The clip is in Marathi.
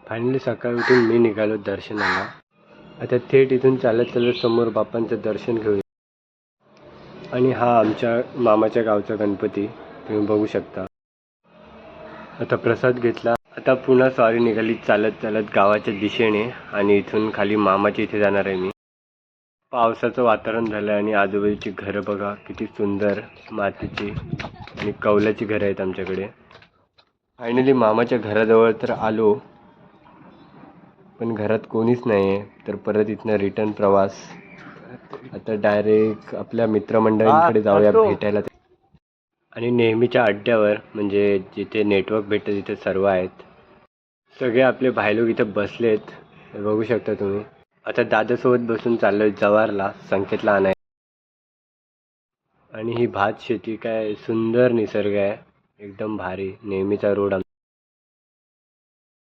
फायनली सकाळी उठून मी निघालो दर्शनाला. आता थेट इथून चालत चालत समोर बाप्पांचं दर्शन घेऊया. आणि हा आमच्या मामाच्या गावचा गणपती तुम्ही बघू शकता. आता प्रसाद घेतला. आता पुन्हा स्वारी निघाली चालत चालत गावाच्या दिशेने आणि इथून खाली मामाच्या इथे जाणार आहे मी. पावसाचं वातावरण झालं आणि आजूबाजूची घरं बघा किती सुंदर मातीची आणि कौलाची घरं आहेत आमच्याकडे. फायनली मामाच्या घराजवळ तर आलो, पण घरात कोणीच नाही आहे. तर परत इथनं रिटर्न प्रवास. आता डायरेक्ट आपल्या मित्रमंडळींकडे जाऊया भेटायला. आणि नेहमीच्या अड्ड्यावर म्हणजे जिथे नेटवर्क भेटतं तिथे सर्व आहेत. सगळे आपले भाईलोक इथं बसलेत, हे बघू शकता तुम्ही. आता दादासोबत बसून चाललोय जवारला संकेतला आणाय. आणि ही भात शेती काय सुंदर निसर्ग आहे, एकदम भारी. नेहमीचा रोड